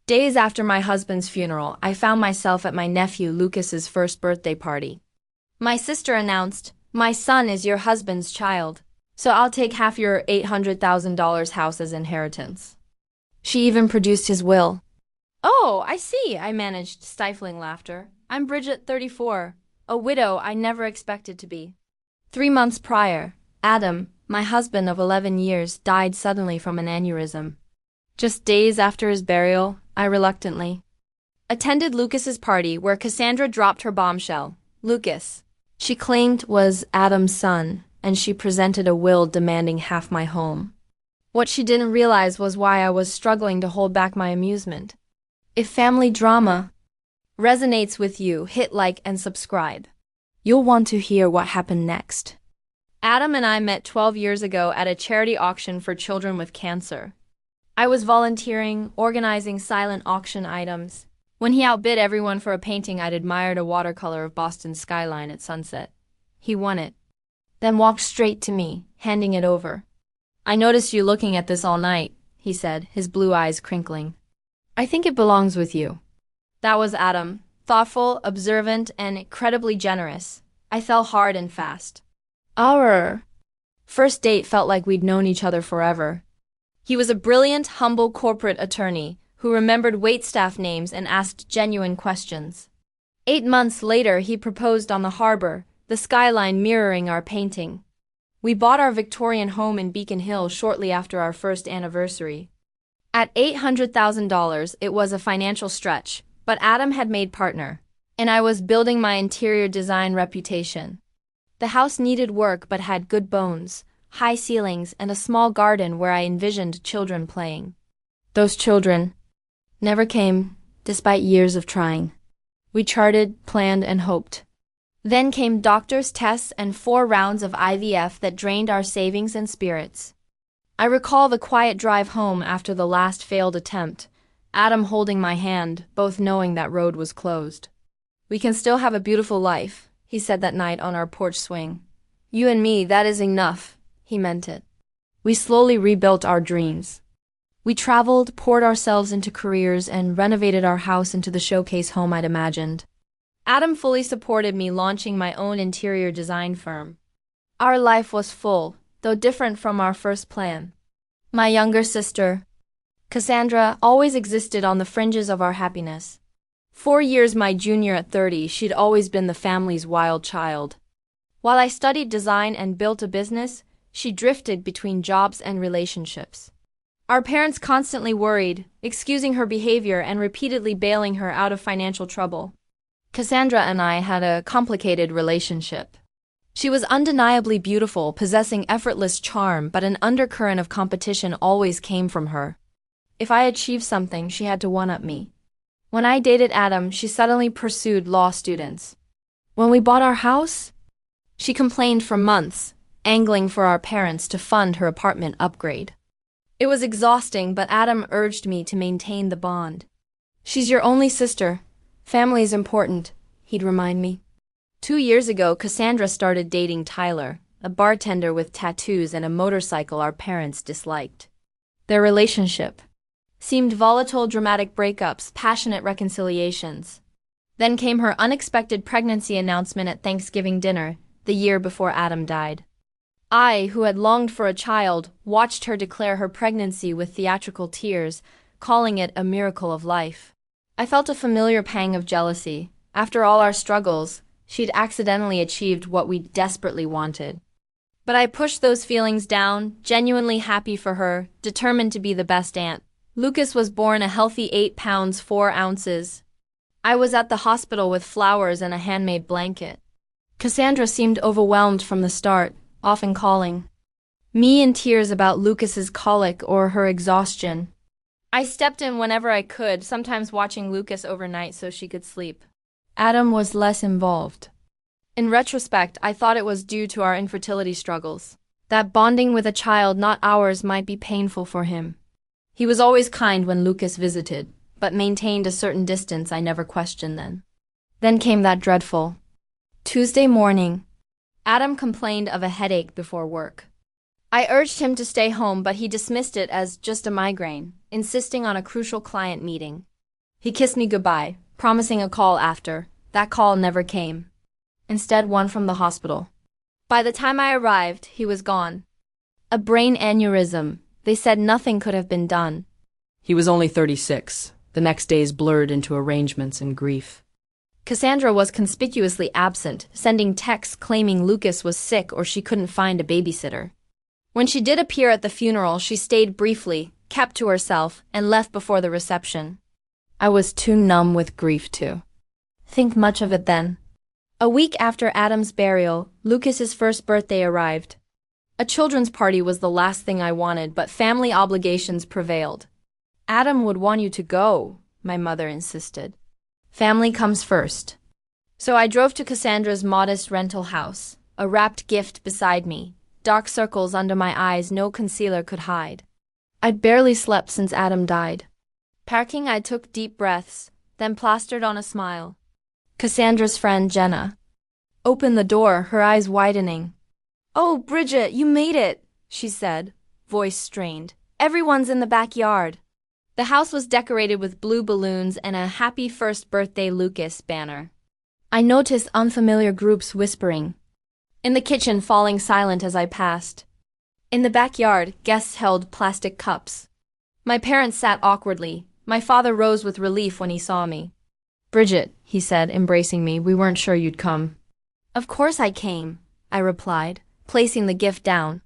Days after my husband's funeral, I found myself at my nephew Lucas's first birthday party. My sister announced, "My son is your husband's child, so I'll take half your $800,000 house as inheritance." She even produced his will. "Oh, I see," I managed, stifling laughter. "I'm Bridget, 34, a widow I never expected to be." 3 months prior, Adam, my husband of 11 years, died suddenly from an aneurysm. Just days after his burial, I reluctantly attended Lucas's party where Cassandra dropped her bombshell. Lucas, she claimed, was Adam's son, and she presented a will demanding half my home. What she didn't realize was why I was struggling to hold back my amusement. If family drama resonates with you, hit like and subscribe. You'll want to hear what happened next. Adam and I met 12 years ago at a charity auction for children with cancer. I was volunteering, organizing silent auction items. When he outbid everyone for a painting I'd admired, a watercolor of Boston's skyline at sunset. He won it, then walked straight to me, handing it over. "I noticed you looking at this all night," he said, his blue eyes crinkling. "I think it belongs with you." That was Adam, thoughtful, observant, and incredibly generous. I fell hard and fast. Our first date felt like we'd known each other forever. He was a brilliant, humble corporate attorney who remembered waitstaff names and asked genuine questions. 8 months later, he proposed on the harbor, the skyline mirroring our painting. We bought our Victorian home in Beacon Hill shortly after our first anniversary. At $800,000, it was a financial stretch, but Adam had made partner, and I was building my interior design reputation. The house needed work but had good bones, high ceilings, and a small garden where I envisioned children playing. Those children never came, despite years of trying. We charted, planned, and hoped. Then came doctors' tests and 4 rounds of IVF that drained our savings and spirits. I recall the quiet drive home after the last failed attempt, Adam holding my hand, both knowing that road was closed. "We can still have a beautiful life," he said that night on our porch swing. "You and me, that is enough." He meant it. We slowly rebuilt our dreams. We traveled, poured ourselves into careers, and renovated our house into the showcase home I'd imagined. Adam fully supported me launching my own interior design firm. Our life was full, though different from our first plan. My younger sister, Cassandra, always existed on the fringes of our happiness. 4 years my junior at 30, she'd always been the family's wild child. While I studied design and built a business, she drifted between jobs and relationships. Our parents constantly worried, excusing her behavior and repeatedly bailing her out of financial trouble. Cassandra and I had a complicated relationship. She was undeniably beautiful, possessing effortless charm, but an undercurrent of competition always came from her. If I achieved something, she had to one-up me. When I dated Adam, she suddenly pursued law students. When we bought our house, she complained for months, angling for our parents to fund her apartment upgrade. It was exhausting, but Adam urged me to maintain the bond. "She's your only sister. Family is important," he'd remind me. 2 years ago, Cassandra started dating Tyler, a bartender with tattoos and a motorcycle our parents disliked. Their relationship seemed volatile, dramatic breakups, passionate reconciliations. Then came her unexpected pregnancy announcement at Thanksgiving dinner, the year before Adam died. I, who had longed for a child, watched her declare her pregnancy with theatrical tears, calling it a miracle of life. I felt a familiar pang of jealousy. After all our struggles, she'd accidentally achieved what we desperately wanted. But I pushed those feelings down, genuinely happy for her, determined to be the best aunt. Lucas was born a healthy 8 pounds 4 ounces. I was at the hospital with flowers and a handmade blanket. Cassandra seemed overwhelmed from the start, often calling me in tears about Lucas's colic or her exhaustion. I stepped in whenever I could, sometimes watching Lucas overnight so she could sleep. Adam was less involved. In retrospect, I thought it was due to our infertility struggles. That bonding with a child not ours might be painful for him. He was always kind when Lucas visited, but maintained a certain distance I never questioned then. Then came that dreadful Tuesday morning. Adam complained of a headache before work. I urged him to stay home, but he dismissed it as just a migraine, insisting on a crucial client meeting. He kissed me goodbye, promising a call after. That call never came. Instead, one from the hospital. By the time I arrived, he was gone. A brain aneurysm. They said nothing could have been done. He was only 36. The next days blurred into arrangements and grief. Cassandra was conspicuously absent, sending texts claiming Lucas was sick or she couldn't find a babysitter. When she did appear at the funeral, she stayed briefly, kept to herself, and left before the reception. I was too numb with grief to think much of it then. A week after Adam's burial, Lucas's first birthday arrived. A children's party was the last thing I wanted, but family obligations prevailed. Adam would want you to go, my mother insisted. Family comes first. So I drove to Cassandra's modest rental house, a wrapped gift beside me, dark circles under my eyes no concealer could hide. I'd barely slept since Adam died. Parking, I took deep breaths, then plastered on a smile. Cassandra's friend, Jenna, opened the door, her eyes widening. "Oh, Bridget, you made it," she said, voice strained. "Everyone's in the backyard." The house was decorated with blue balloons and a "Happy First Birthday, Lucas" banner. I noticed unfamiliar groups whispering. In the kitchen, falling silent as I passed. In the backyard, guests held plastic cups. My parents sat awkwardly. My father rose with relief when he saw me. "Bridget," he said, embracing me, "we weren't sure you'd come." "Of course I came," I replied, placing the gift down.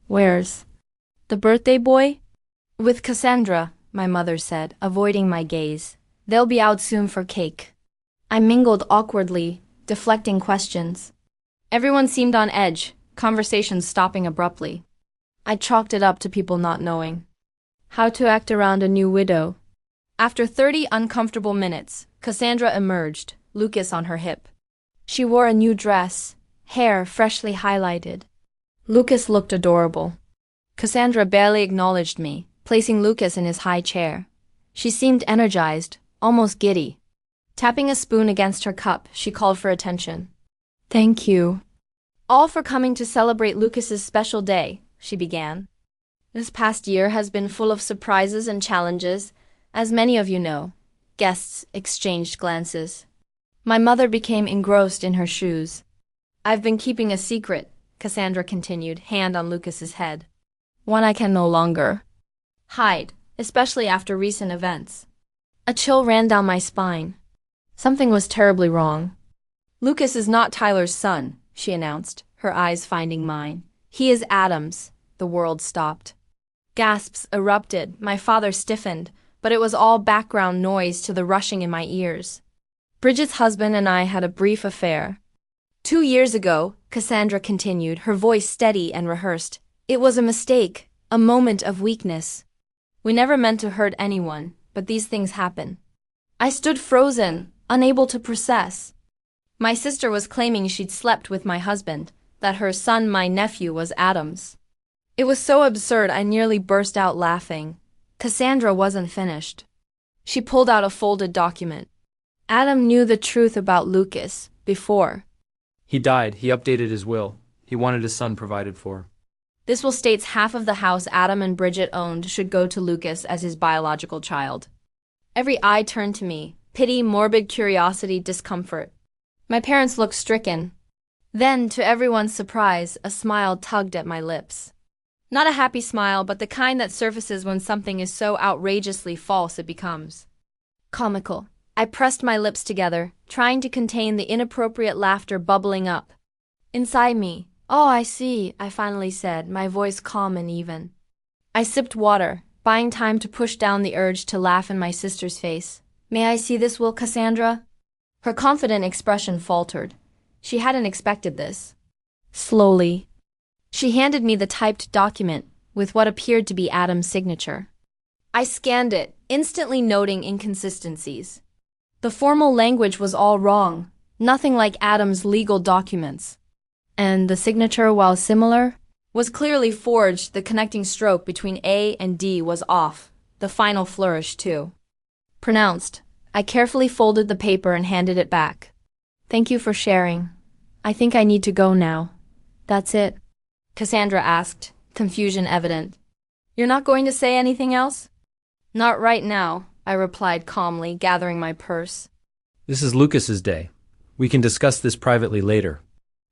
"Where's the birthday boy?" "With Cassandra," my mother said, avoiding my gaze. "They'll be out soon for cake." I mingled awkwardly, deflecting questions. Everyone seemed on edge, conversations stopping abruptly. I chalked it up to people not knowing how to act around a new widow. After 30 uncomfortable minutes, Cassandra emerged, Lucas on her hip. She wore a new dress, hair freshly highlighted. Lucas looked adorable. Cassandra barely acknowledged me, placing Lucas in his high chair. She seemed energized, almost giddy. Tapping a spoon against her cup, she called for attention. "Thank you all for coming to celebrate Lucas's special day," she began. "This past year has been full of surprises and challenges, as many of you know." Guests exchanged glances. My mother became engrossed in her shoes. "I've been keeping a secret," Cassandra continued, hand on Lucas's head. "One I can no longer hide, especially after recent events." A chill ran down my spine. Something was terribly wrong. "Lucas is not Tyler's son," she announced, her eyes finding mine. "He is Adam's." The world stopped. Gasps erupted. My father stiffened, but it was all background noise to the rushing in my ears. Bridget's husband and I had a brief affair. 2 years ago, Cassandra continued, her voice steady and rehearsed. "It was a mistake, a moment of weakness. We never meant to hurt anyone, but these things happen." I stood frozen, unable to process. My sister was claiming she'd slept with my husband, that her son, my nephew, was Adam's. It was so absurd I nearly burst out laughing. Cassandra wasn't finished. She pulled out a folded document. Adam knew the truth about Lucas before he died. He updated his will. He wanted his son provided for. This will states half of the house Adam and Bridget owned should go to Lucas as his biological child. Every eye turned to me. Pity, morbid curiosity, discomfort. My parents looked stricken. Then, to everyone's surprise, a smile tugged at my lips. Not a happy smile, but the kind that surfaces when something is so outrageously false it becomes comical. I pressed my lips together, trying to contain the inappropriate laughter bubbling up inside me. "Oh, I see," I finally said, my voice calm and even. I sipped water, buying time to push down the urge to laugh in my sister's face. "May I see this will, Cassandra?" Her confident expression faltered. She hadn't expected this. Slowly, she handed me the typed document with what appeared to be Adam's signature. I scanned it, instantly noting inconsistencies. The formal language was all wrong, nothing like Adam's legal documents. And the signature, while similar, was clearly forged. The connecting stroke between A and D was off, the final flourish too. Pronounced. I carefully folded the paper and handed it back. "Thank you for sharing. I think I need to go now." "That's it?" Cassandra asked, confusion evident. "You're not going to say anything else?" "Not right now," I replied calmly, gathering my purse. This is Lucas's day. We can discuss this privately later.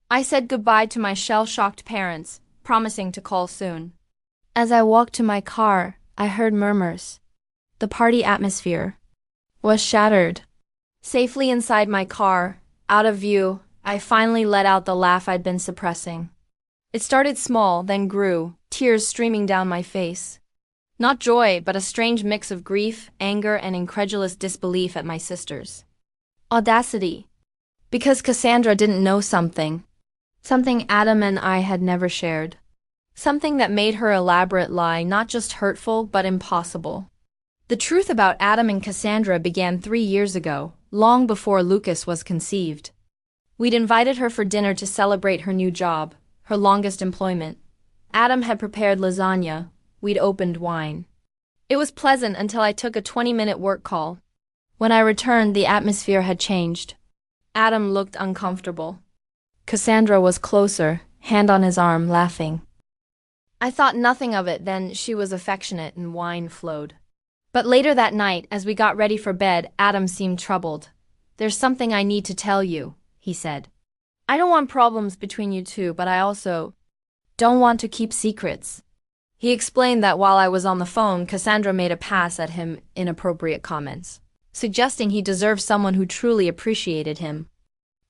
I said goodbye to my shell-shocked parents, promising to call soon. As I walked to my car, I heard murmurs. The party atmosphere was shattered. Safely inside my car, out of view, I finally let out the laugh I'd been suppressing. It started small, then grew, tears streaming down my face. Not joy, but a strange mix of grief, anger, and incredulous disbelief at my sisters. Audacity. Because Cassandra didn't know something. Something Adam and I had never shared. Something that made her elaborate lie not just hurtful, but impossible. The truth about Adam and Cassandra began 3 years ago, long before Lucas was conceived. We'd invited her for dinner to celebrate her new job, her longest employment. Adam had prepared lasagna. We'd opened wine. It was pleasant until I took a 20-minute work call. When I returned, the atmosphere had changed. Adam looked uncomfortable. Cassandra was closer, hand on his arm, laughing. I thought nothing of it then. She was affectionate and wine flowed. But later that night, as we got ready for bed, Adam seemed troubled. "There's something I need to tell you," he said. "I don't want problems between you two, but I also don't want to keep secrets." He explained that while I was on the phone, Cassandra made a pass at him inappropriate comments, suggesting he deserved someone who truly appreciated him.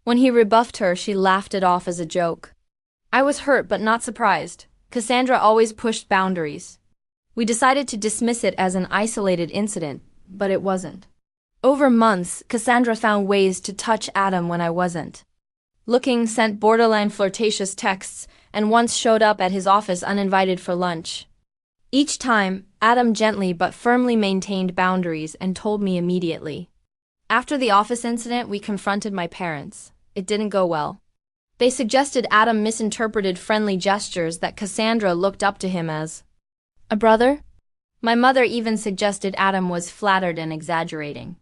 When he rebuffed her, she laughed it off as a joke. I was hurt but not surprised. Cassandra always pushed boundaries. We decided to dismiss it as an isolated incident, but it wasn't. Over months, Cassandra found ways to touch Adam when I wasn't looking, sent borderline flirtatious texts, and once showed up at his office uninvited for lunch. Each time, Adam gently but firmly maintained boundaries and told me immediately. After the office incident, we confronted my parents. It didn't go well. They suggested Adam misinterpreted friendly gestures, that Cassandra looked up to him as a brother. My mother even suggested Adam was flattered and exaggerating.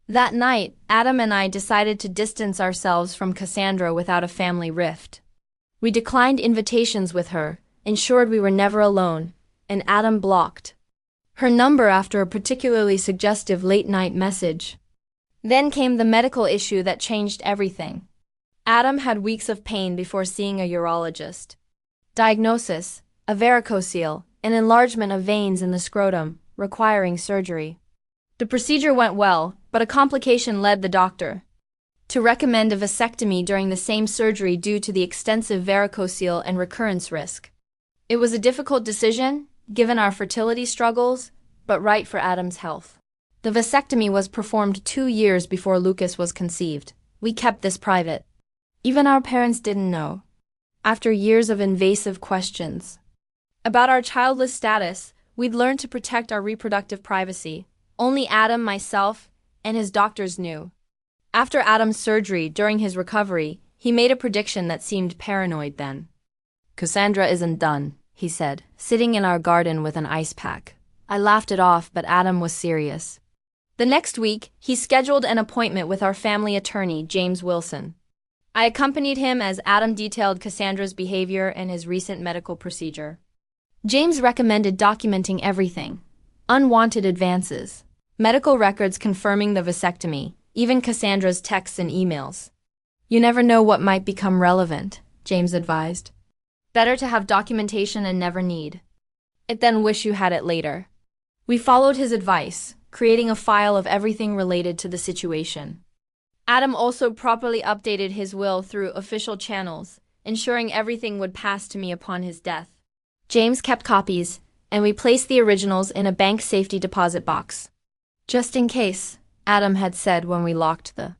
That night, Adam and I decided to distance ourselves from Cassandra without a family rift. We declined invitations with her, ensured we were never alone, and Adam blocked her number after a particularly suggestive late-night message. Then came the medical issue that changed everything. Adam had weeks of pain before seeing a urologist. Diagnosis: a varicocele, an enlargement of veins in the scrotum, requiring surgery. The procedure went well, but a complication led the doctor to recommend a vasectomy during the same surgery due to the extensive varicocele and recurrence risk. It was a difficult decision, given our fertility struggles, but right for Adam's health. The vasectomy was performed 2 years before Lucas was conceived. We kept this private. Even our parents didn't know. After years of invasive questions about our childless status, we'd learned to protect our reproductive privacy. Only Adam, myself, and his doctors knew. After Adam's surgery, during his recovery, he made a prediction that seemed paranoid then. "Cassandra isn't done," he said, sitting in our garden with an ice pack. I laughed it off, but Adam was serious. The next week, he scheduled an appointment with our family attorney, James Wilson. I accompanied him as Adam detailed Cassandra's behavior and his recent medical procedure. James recommended documenting everything: unwanted advances, medical records confirming the vasectomy, even Cassandra's texts and emails. "You never know what might become relevant," James advised. "Better to have documentation and never need it than wish you had it later." We followed his advice, creating a file of everything related to the situation. Adam also properly updated his will through official channels, ensuring everything would pass to me upon his death. James kept copies, and we placed the originals in a bank safety deposit box. "Just in case," Adam had said when we locked the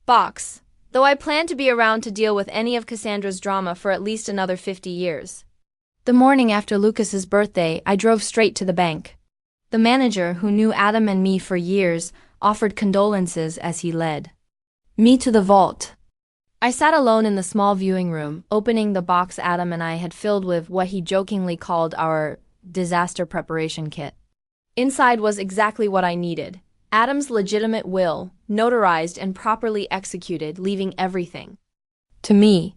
box, though I planned to be around to deal with any of Cassandra's drama for at least another 50 years. The morning after Lucas's birthday, I drove straight to the bank. The manager, who knew Adam and me for years, offered condolences as he led me to the vault. I sat alone in the small viewing room, opening the box Adam and I had filled with what he jokingly called our disaster preparation kit. Inside was exactly what I needed: Adam's legitimate will, notarized and properly executed, leaving everything to me.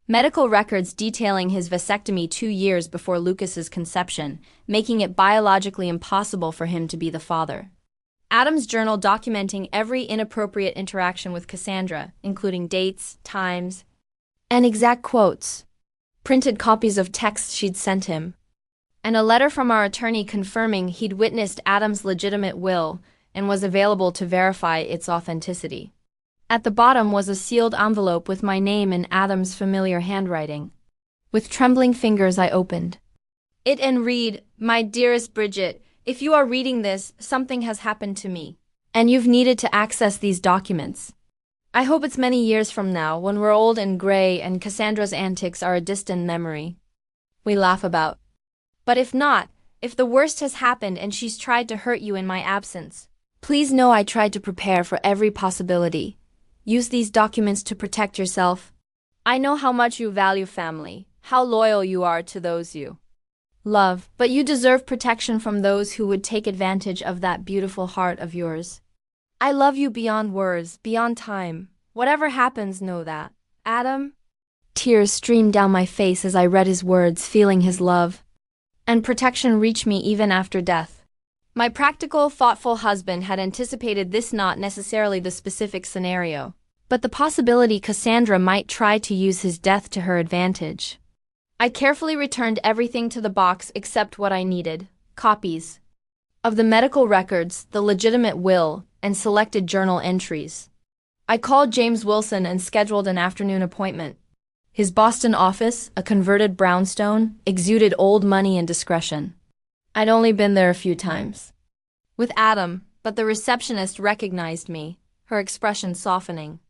Medical records detailing his vasectomy 2 years before Lucas's conception, making it biologically impossible for him to be the father. Adam's journal documenting every inappropriate interaction with Cassandra, including dates, times, and exact quotes. Printed copies of texts she'd sent him. And a letter from our attorney confirming he'd witnessed Adam's legitimate will and was available to verify its authenticity. At the bottom was a sealed envelope with my name in Adam's familiar handwriting. With trembling fingers I opened it and read, "My dearest Bridget, if you are reading this, something has happened to me, and you've needed to access these documents. I hope it's many years from now, when we're old and gray and Cassandra's antics are a distant memory. We laugh about. But if not, if the worst has happened and she's tried to hurt you in my absence, please know I tried to prepare for every possibility. Use these documents to protect yourself. I know how much you value family, how loyal you are to those you love, but you deserve protection from those who would take advantage of that beautiful heart of yours. I love you beyond words, beyond time. Whatever happens, know that. Adam." Tears streamed down my face as I read his words, feeling his love. And protection reached me even after death. My practical, thoughtful husband had anticipated this, not necessarily the specific scenario, but the possibility Cassandra might try to use his death to her advantage. I carefully returned everything to the box except what I needed: copies of the medical records, the legitimate will, and selected journal entries. I called James Wilson and scheduled an afternoon appointment. His Boston office, a converted brownstone, exuded old money and discretion. I'd only been there a few times with Adam, but the receptionist recognized me, her expression softening.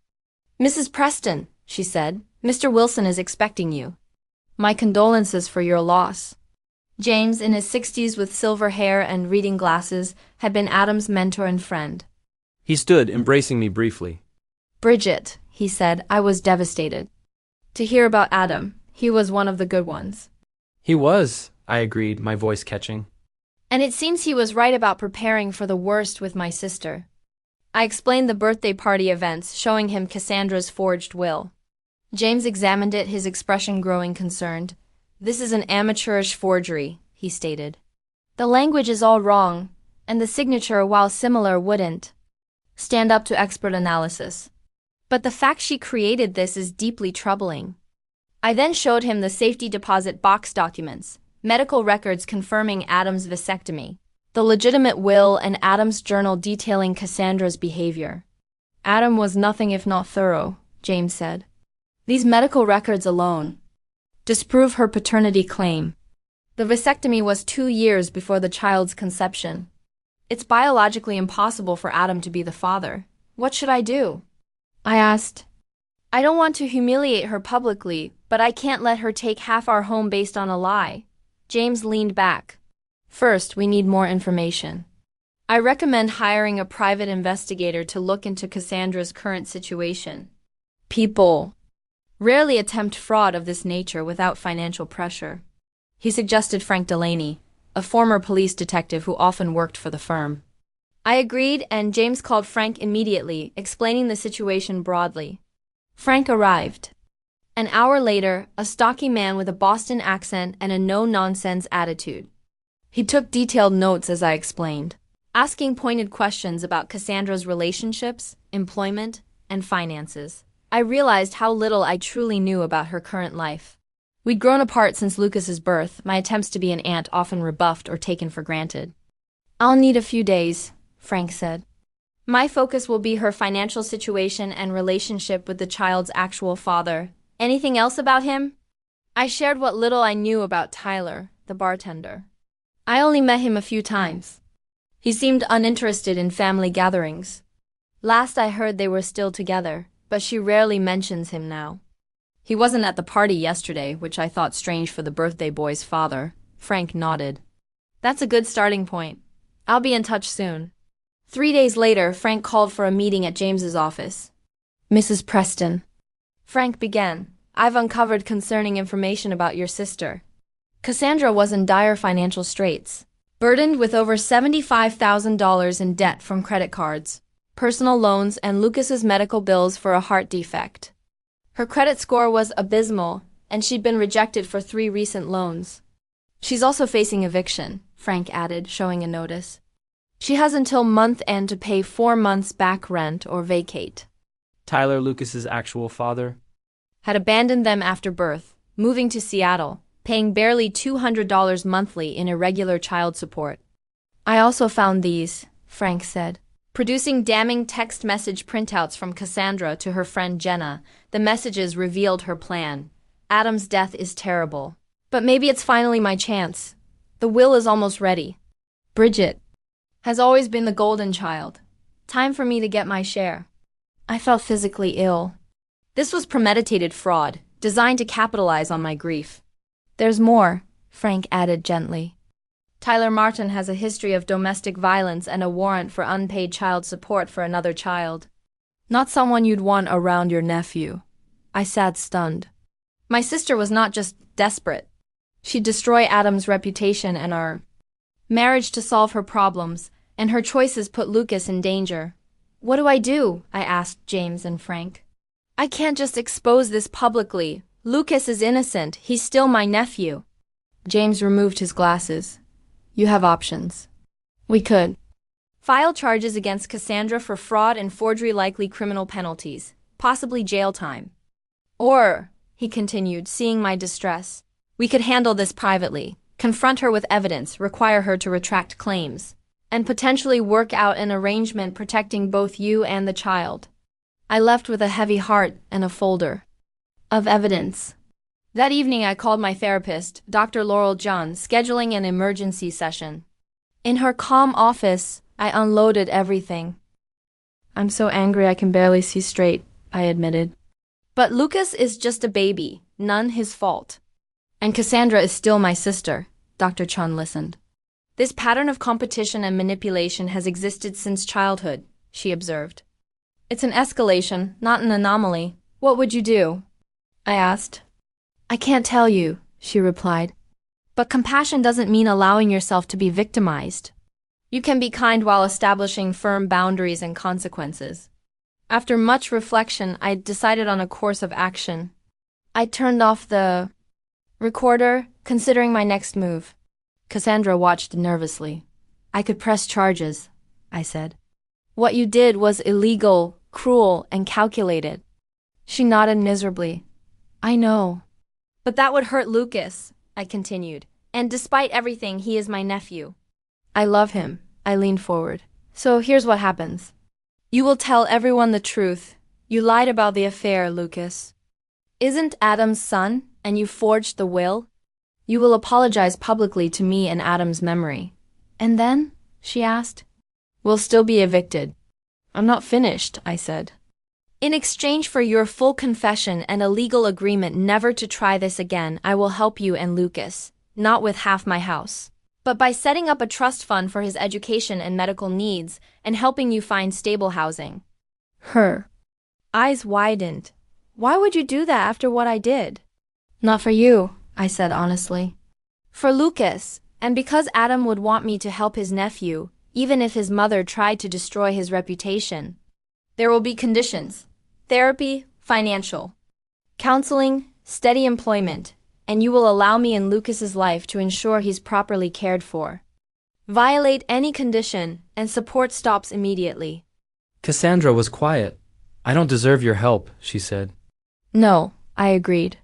"Mrs. Preston," she said, "Mr. Wilson is expecting you. My condolences for your loss." James, in his 60s with silver hair and reading glasses, had been Adam's mentor and friend. He stood, embracing me briefly. "Bridget," he said, "I was devastated to hear about Adam. He was one of the good ones." He was, I agreed, my voice catching. "And it seems he was right about preparing for the worst with my sister." I explained the birthday party events, showing him Cassandra's forged will. James examined it, his expression growing concerned. "This is an amateurish forgery," he stated. "The language is all wrong, and the signature, while similar, wouldn't stand up to expert analysis. But the fact she created this is deeply troubling." I then showed him the safety deposit box documents, medical records confirming Adam's vasectomy, the legitimate will, and Adam's journal detailing Cassandra's behavior. "Adam was nothing if not thorough," James said. "These medical records alone disprove her paternity claim. The vasectomy was 2 years before the child's conception. It's biologically impossible for Adam to be the father. What should I do?" I asked. "I don't want to humiliate her publicly, but I can't let her take half our home based on a lie." James leaned back. "First, we need more information. I recommend hiring a private investigator to look into Cassandra's current situation. People rarely attempt fraud of this nature without financial pressure." He suggested Frank Delaney, a former police detective who often worked for the firm. I agreed, and James called Frank immediately, explaining the situation broadly. Frank arrived. An hour later, a stocky man with a Boston accent and a no-nonsense attitude. He took detailed notes as I explained, asking pointed questions about Cassandra's relationships, employment, and finances. I realized how little I truly knew about her current life. We'd grown apart since Lucas's birth, my attempts to be an aunt often rebuffed or taken for granted. "I'll need a few days," Frank said. "My focus will be her financial situation and relationship with the child's actual father. Anything else about him?" I shared what little I knew about Tyler, the bartender. "I only met him a few times. He seemed uninterested in family gatherings. Last I heard they were still together, but she rarely mentions him now. He wasn't at the party yesterday, which I thought strange for the birthday boy's father." Frank nodded. "That's a good starting point. I'll be in touch soon." 3 days later, Frank called for a meeting at James's office. "Mrs. Preston," Frank began, "I've uncovered concerning information about your sister. Cassandra was in dire financial straits, burdened with over $75,000 in debt from credit cards, personal loans, and Lucas's medical bills for a heart defect. Her credit score was abysmal, and she'd been rejected for 3 recent loans. She's also facing eviction," Frank added, showing a notice. She has until month end to pay 4 months back rent or vacate. Tyler, Lucas's actual father, Had abandoned them after birth, moving to Seattle, paying barely $200 monthly in irregular child support. I also found these, Frank said. Producing damning text message printouts from Cassandra to her friend Jenna, the messages revealed her plan. Adam's death is terrible. But maybe it's finally my chance. The will is almost ready. Bridget has always been the golden child. Time for me to get my share. I felt physically ill. This was premeditated fraud, designed to capitalize on my grief. There's more, Frank added gently. Tyler Martin has a history of domestic violence and a warrant for unpaid child support for another child. Not someone you'd want around your nephew. I sat stunned. My sister was not just desperate. She'd destroy Adam's reputation and our marriage to solve her problems, and her choices put Lucas in danger. What do I do? I asked James and Frank. I can't just expose this publicly. Lucas is innocent. He's still my nephew. James removed his glasses. You have options. We could file charges against Cassandra for fraud and forgery, likely criminal penalties, possibly jail time. Or, he continued, seeing my distress, we could handle this privately, confront her with evidence, require her to retract claims, and potentially work out an arrangement protecting both you and the child. I left with a heavy heart and a folder of evidence. That evening I called my therapist, Dr. Laurel John, scheduling an emergency session. In her calm office, I unloaded everything. I'm so angry I can barely see straight, I admitted. But Lucas is just a baby, none his fault. And Cassandra is still my sister, Dr. Chun listened. This pattern of competition and manipulation has existed since childhood, she observed. It's an escalation, not an anomaly. What would you do? I asked. I can't tell you, she replied. But compassion doesn't mean allowing yourself to be victimized. You can be kind while establishing firm boundaries and consequences. After much reflection, I decided on a course of action. I turned off the recorder, considering my next move. Cassandra watched nervously. I could press charges, I said. What you did was illegal, cruel, and calculated. She nodded miserably. I know. But that would hurt Lucas, I continued. And despite everything, he is my nephew. I love him, I leaned forward. So here's what happens. You will tell everyone the truth. You lied about the affair, Lucas. Isn't Adam's son, and you forged the will? You will apologize publicly to me in Adam's memory. And then? She asked. We'll still be evicted. I'm not finished, I said. In exchange for your full confession and a legal agreement never to try this again, I will help you and Lucas, not with half my house, but by setting up a trust fund for his education and medical needs and helping you find stable housing. Her eyes widened. Why would you do that after what I did? Not for you, I said honestly. For Lucas, and because Adam would want me to help his nephew, even if his mother tried to destroy his reputation. There will be conditions. Therapy, financial, counseling, steady employment, and you will allow me in Lucas's life to ensure he's properly cared for. Violate any condition, and support stops immediately. Cassandra was quiet. I don't deserve your help, she said. No, I agreed.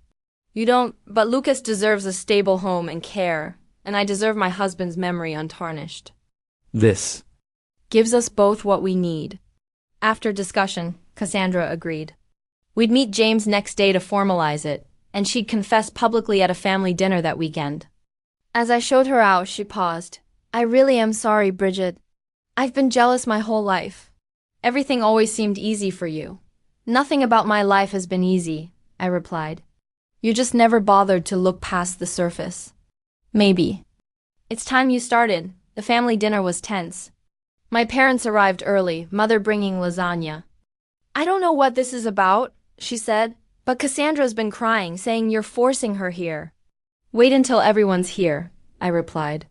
You don't, but Lucas deserves a stable home and care, and I deserve my husband's memory untarnished. This gives us both what we need. After discussion, Cassandra agreed. We'd meet James next day to formalize it, and she'd confess publicly at a family dinner that weekend. As I showed her out, she paused. I really am sorry, Bridget. I've been jealous my whole life. Everything always seemed easy for you. Nothing about my life has been easy, I replied. You just never bothered to look past the surface. Maybe. It's time you started. The family dinner was tense. My parents arrived early, mother bringing lasagna. I don't know what this is about, she said, but Cassandra's been crying, saying you're forcing her here. Wait until everyone's here, I replied.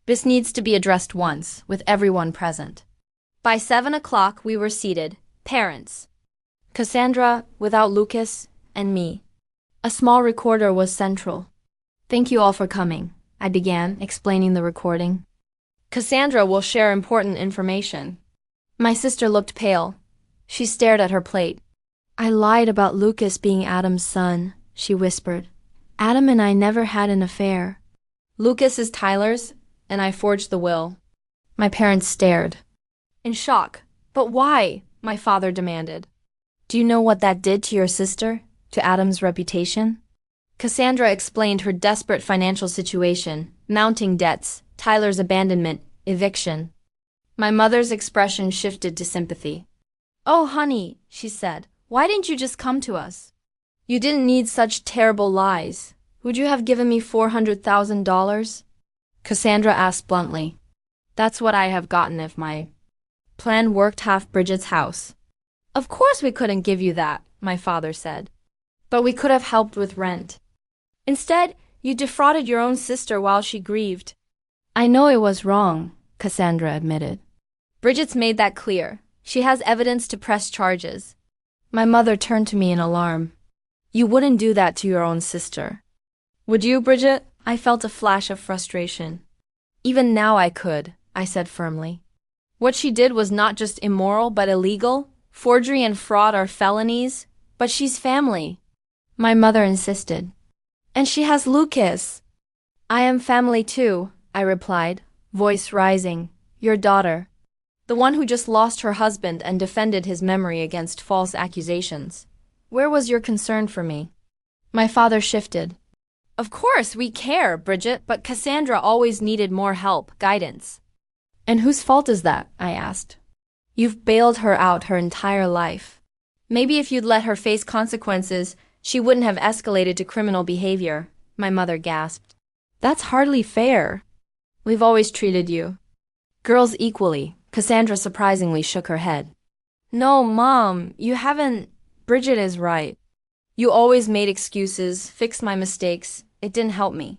This needs to be addressed once, with everyone present. By 7 o'clock we were seated, parents. Cassandra, without Lucas, and me. A small recorder was central. Thank you all for coming, I began, explaining the recording. Cassandra will share important information. My sister looked pale. She stared at her plate. I lied about Lucas being Adam's son, she whispered. Adam and I never had an affair. Lucas is Tyler's, and I forged the will. My parents stared. In shock. But why? My father demanded. Do you know what that did to your sister? To Adam's reputation? Cassandra explained her desperate financial situation, mounting debts, Tyler's abandonment, eviction. My mother's expression shifted to sympathy. Oh, honey, she said, why didn't you just come to us? You didn't need such terrible lies. Would you have given me $400,000? Cassandra asked bluntly. That's what I have gotten if my plan worked. Half Bridget's house. Of course we couldn't give you that, my father said. But we could have helped with rent. Instead, you defrauded your own sister while she grieved. I know it was wrong, Cassandra admitted. Bridget's made that clear. She has evidence to press charges. My mother turned to me in alarm. You wouldn't do that to your own sister. Would you, Bridget? I felt a flash of frustration. Even now I could, I said firmly. What she did was not just immoral but illegal. Forgery and fraud are felonies. But she's family. My mother insisted. And she has Lucas. I am family too, I replied, voice rising. Your daughter. The one who just lost her husband and defended his memory against false accusations. Where was your concern for me? My father shifted. Of course, we care, Bridget, but Cassandra always needed more help, guidance. And whose fault is that? I asked. You've bailed her out her entire life. Maybe if you'd let her face consequences, she wouldn't have escalated to criminal behavior, my mother gasped. That's hardly fair. We've always treated you girls equally. Cassandra surprisingly shook her head. No, Mom, you haven't. Bridget is right. You always made excuses, fixed my mistakes. It didn't help me.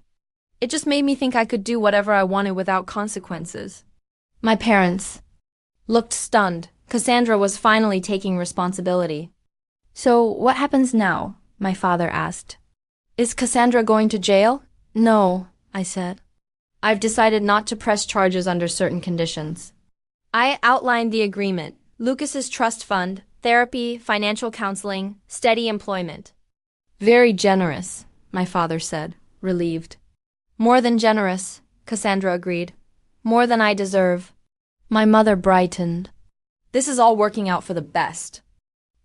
It just made me think I could do whatever I wanted without consequences. My parents looked stunned. Cassandra was finally taking responsibility. So, what happens now? My father asked. Is Cassandra going to jail? No, I said. I've decided not to press charges under certain conditions. I outlined the agreement. Lucas's trust fund, therapy, financial counseling, steady employment. Very generous, my father said, relieved. More than generous, Cassandra agreed. More than I deserve. My mother brightened. This is all working out for the best.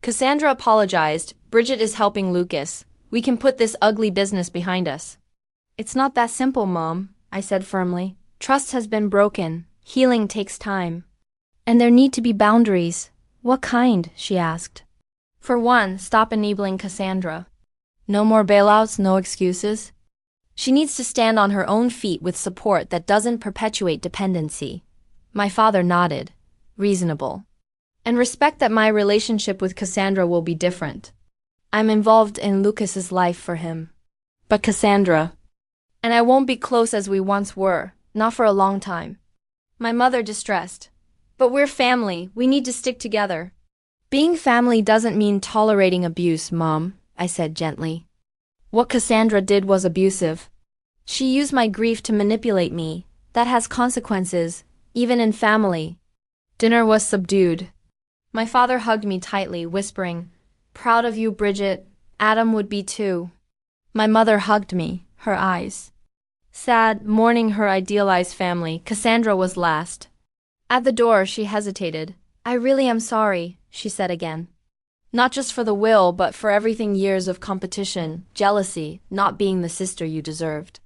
Cassandra apologized. Bridget is helping Lucas. We can put this ugly business behind us. It's not that simple, Mom, I said firmly. Trust has been broken. Healing takes time. And there need to be boundaries. What kind? She asked. For one, stop enabling Cassandra. No more bailouts, no excuses. She needs to stand on her own feet with support that doesn't perpetuate dependency. My father nodded. Reasonable. And respect that my relationship with Cassandra will be different. I'm involved in Lucas's life for him. But Cassandra. And I won't be close as we once were, not for a long time. My mother distressed. But we're family, we need to stick together. Being family doesn't mean tolerating abuse, Mom, I said gently. What Cassandra did was abusive. She used my grief to manipulate me. That has consequences, even in family. Dinner was subdued. My father hugged me tightly, whispering, Proud of you, Bridget. Adam would be too. My mother hugged me, her eyes sad, mourning her idealized family. Cassandra was last. At the door, she hesitated. I really am sorry, she said again. Not just for the will, but for everything years of competition, jealousy, not being the sister you deserved.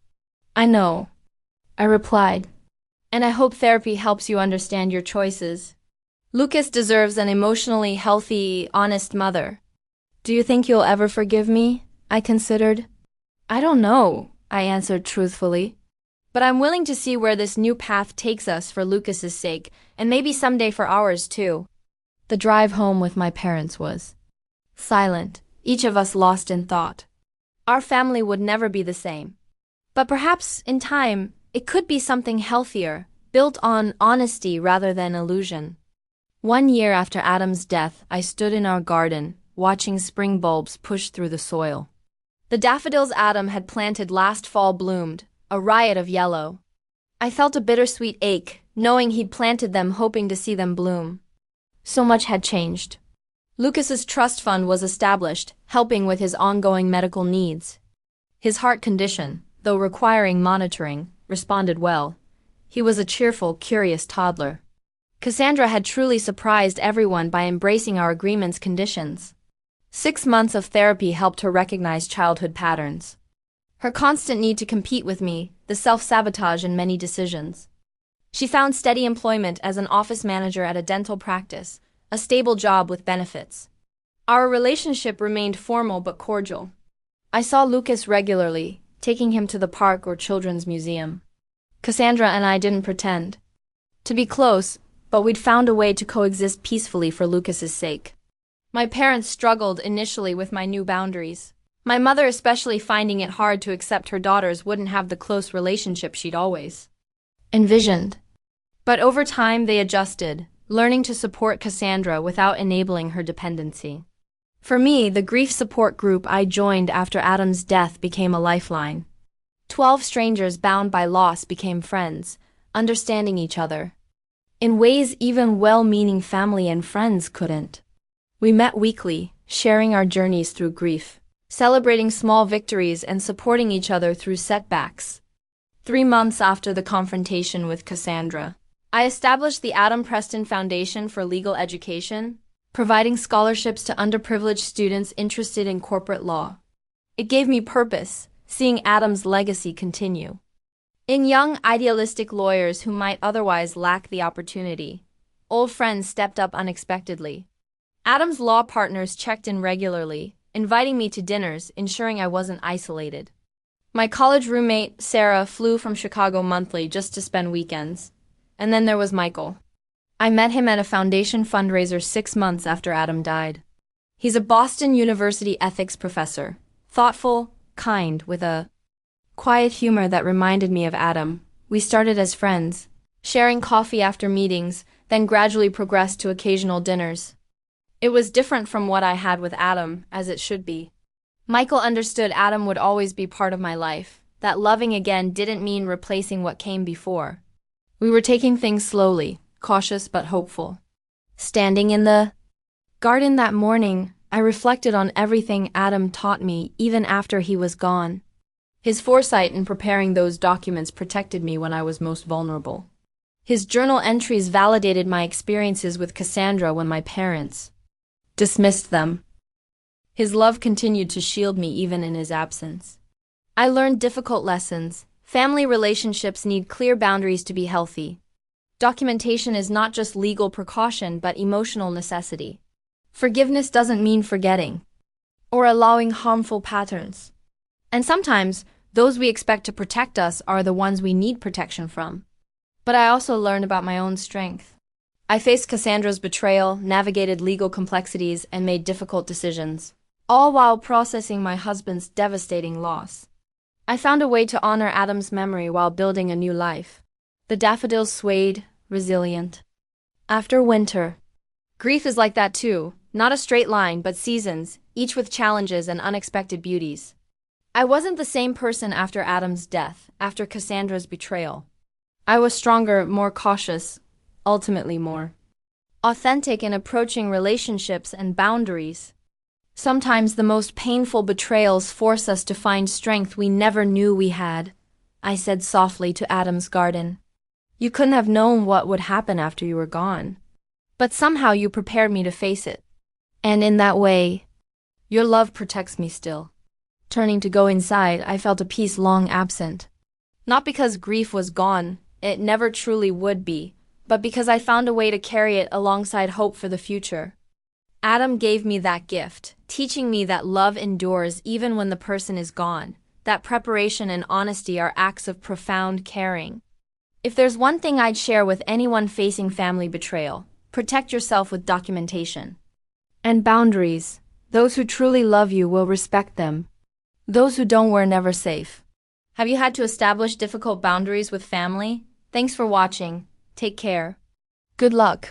I know, I replied. And I hope therapy helps you understand your choices. Lucas deserves an emotionally healthy, honest mother. Do you think you'll ever forgive me? I considered. I don't know, I answered truthfully. But I'm willing to see where this new path takes us for Lucas's sake, and maybe someday for ours too. The drive home with my parents was silent, each of us lost in thought. Our family would never be the same. But perhaps, in time, it could be something healthier, built on honesty rather than illusion. 1 year after Adam's death, I stood in our garden, watching spring bulbs push through the soil. The daffodils Adam had planted last fall bloomed, a riot of yellow. I felt a bittersweet ache, knowing he'd planted them hoping to see them bloom. So much had changed. Lucas's trust fund was established, helping with his ongoing medical needs. His heart condition, though requiring monitoring, responded well. He was a cheerful, curious toddler. Cassandra had truly surprised everyone by embracing our agreement's conditions. 6 months of therapy helped her recognize childhood patterns. Her constant need to compete with me, the self-sabotage in many decisions. She found steady employment as an office manager at a dental practice, a stable job with benefits. Our relationship remained formal but cordial. I saw Lucas regularly, taking him to the park or children's museum. Cassandra and I didn't pretend to be close, but we'd found a way to coexist peacefully for Lucas's sake. My parents struggled initially with my new boundaries. My mother especially finding it hard to accept her daughters wouldn't have the close relationship she'd always envisioned. But over time they adjusted, learning to support Cassandra without enabling her dependency. For me, the grief support group I joined after Adam's death became a lifeline. 12 strangers bound by loss became friends, understanding each other in ways even well-meaning family and friends couldn't. We met weekly, sharing our journeys through grief, celebrating small victories and supporting each other through setbacks. 3 months after the confrontation with Cassandra, I established the Adam Preston Foundation for Legal Education, providing scholarships to underprivileged students interested in corporate law. It gave me purpose, seeing Adam's legacy continue in young, idealistic lawyers who might otherwise lack the opportunity. Old friends stepped up unexpectedly. Adam's law partners checked in regularly, inviting me to dinners, ensuring I wasn't isolated. My college roommate, Sarah, flew from Chicago monthly just to spend weekends. And then there was Michael. I met him at a foundation fundraiser 6 months after Adam died. He's a Boston University ethics professor, thoughtful, kind, with a quiet humor that reminded me of Adam. We started as friends, sharing coffee after meetings, then gradually progressed to occasional dinners. It was different from what I had with Adam, as it should be. Michael understood Adam would always be part of my life, that loving again didn't mean replacing what came before. We were taking things slowly, cautious but hopeful. Standing in the garden that morning, I reflected on everything Adam taught me even after he was gone. His foresight in preparing those documents protected me when I was most vulnerable. His journal entries validated my experiences with Cassandra when my parents dismissed them. His love continued to shield me even in his absence. I learned difficult lessons. Family relationships need clear boundaries to be healthy. Documentation is not just legal precaution but emotional necessity. Forgiveness doesn't mean forgetting or allowing harmful patterns. And sometimes, those we expect to protect us are the ones we need protection from. But I also learned about my own strength. I faced Cassandra's betrayal, navigated legal complexities, and made difficult decisions, all while processing my husband's devastating loss. I found a way to honor Adam's memory while building a new life. The daffodils swayed, resilient. After winter. Grief is like that too, not a straight line but seasons, each with challenges and unexpected beauties. I wasn't the same person after Adam's death, after Cassandra's betrayal. I was stronger, more cautious, ultimately more authentic in approaching relationships and boundaries. Sometimes the most painful betrayals force us to find strength we never knew we had, I said softly to Adam's garden. You couldn't have known what would happen after you were gone. But somehow you prepared me to face it. And in that way, your love protects me still. Turning to go inside, I felt a peace long absent. Not because grief was gone, it never truly would be, but because I found a way to carry it alongside hope for the future. Adam gave me that gift, teaching me that love endures even when the person is gone, that preparation and honesty are acts of profound caring. If there's one thing I'd share with anyone facing family betrayal, protect yourself with documentation. And boundaries. Those who truly love you will respect them. Those who don't were never safe. Have you had to establish difficult boundaries with family? Thanks for watching. Take care. Good luck.